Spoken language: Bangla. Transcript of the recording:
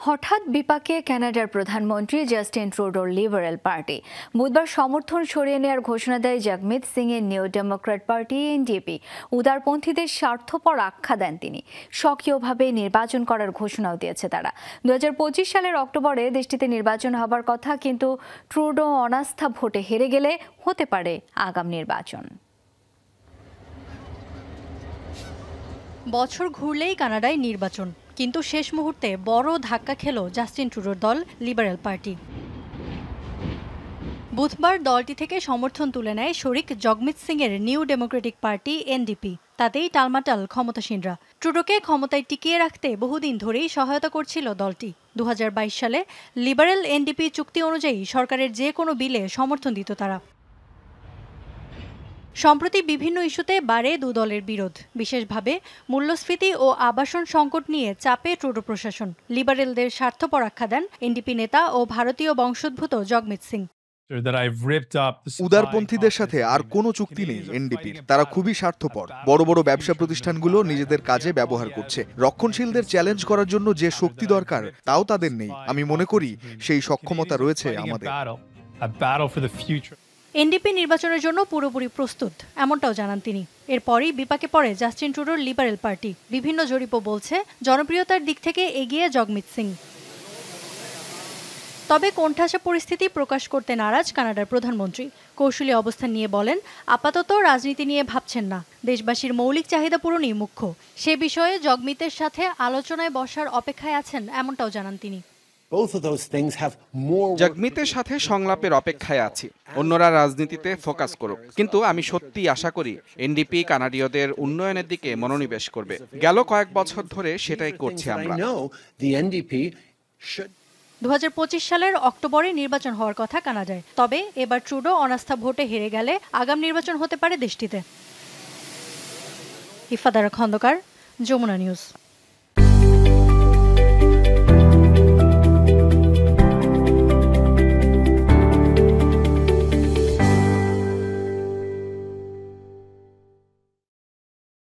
হঠাৎ বিপাকে কানাডার প্রধানমন্ত্রী জাস্টিন ট্রুডোর লিবারেল পার্টি বুধবার সমর্থন সরিয়ে নেওয়ার ঘোষণা দেয় জগমিত সিং এর নিউ ডেমোক্র্যাট পার্টি এনডিপি। উদারপন্থীদের স্বার্থপর আখ্যা দেন তিনি। স্বকীয়ভাবে নির্বাচন করার ঘোষণাও দিয়েছে তারা। 2025 সালের অক্টোবরে দেশটিতে নির্বাচন হবার কথা, কিন্তু ট্রুডো অনাস্থা ভোটে হেরে গেলে হতে পারে আগাম নির্বাচন। বছর ঘুরলেই কানাডায় নির্বাচন, কিন্তু শেষ মুহূর্তে বড় ধাক্কা খেল জাস্টিন ট্রুডোর দল লিবারেল পার্টি। বুধবার দলটি থেকে সমর্থন তুলে নেয় শরিক জগমিত সিং এর নিউ ডেমোক্রেটিক পার্টি এনডিপি। তাতেই টালমাটাল ক্ষমতাসীনরা। ট্রুডোকে ক্ষমতায় টিকিয়ে রাখতে বহুদিন ধরেই সহায়তা করছিল দলটি। 2022 সালে লিবারেল এনডিপি চুক্তি অনুযায়ী সরকারের যে কোনো বিলে সমর্থন দিত তারা। সম্প্রতি বিভিন্ন ইস্যুতে বাড়ে দু দলের বিরোধ, বিশেষভাবে মূল্যস্ফীতি ও আবাসন সংকট নিয়ে চাপে ট্রুডো প্রশাসন। লিবারেলদের স্বার্থপর আখ্যা দেন এনডিপি নেতা ও ভারতীয় বংশোদ্ভূত জগমিত সিং। উদারপন্থীদের সাথে আর কোনো চুক্তি নেই এনডিপির। তারা খুবই স্বার্থপর। বড় বড় ব্যবসা প্রতিষ্ঠানগুলো নিজেদের কাজে ব্যবহার করছে। রক্ষণশীলদের চ্যালেঞ্জ করার জন্য যে শক্তি দরকার তাও তাদের নেই। আমি মনে করি সেই সক্ষমতা রয়েছে আমাদের। এনডিপি নির্বাচনের জন্য পুরোপুরি প্রস্তুত, এমনটাও জানান তিনি। এরপরই বিপাকে পড়ে জাস্টিন ট্রুডোর লিবারেল পার্টি। বিভিন্ন জরিপও বলছে জনপ্রিয়তার দিক থেকে এগিয়ে জগমিত সিং। তবে কোণঠাসা পরিস্থিতি প্রকাশ করতে নারাজ কানাডার প্রধানমন্ত্রী। কৌশলী অবস্থান নিয়ে বলেন, আপাতত রাজনীতি নিয়ে ভাবছেন না, দেশবাসীর মৌলিক চাহিদা পূরণই মুখ্য। সে বিষয়ে জগমিতের সাথে আলোচনায় বসার অপেক্ষায় আছেন, এমনটাও জানান তিনি। জগমিতের সাথে সংলাপের অপেক্ষায় আছি। অন্যরা রাজনীতিতে ফোকাস করুক, কিন্তু আমি সত্যি আশা করি এনডিপি কানাডীয়দের উন্নয়নের দিকে মনোনিবেশ করবে। গেল কয়েক বছর ধরে সেটাই করছি আমরা। 2025 সালের অক্টোবরে নির্বাচন হওয়ার কথা কানাডায়। তবে এবার ট্রুডো অনাস্থা ভোটে হেরে গেলে আগাম নির্বাচন হতে পারে দেশটিতে। ইফাদারা খন্দকার, যমুনা নিউজ।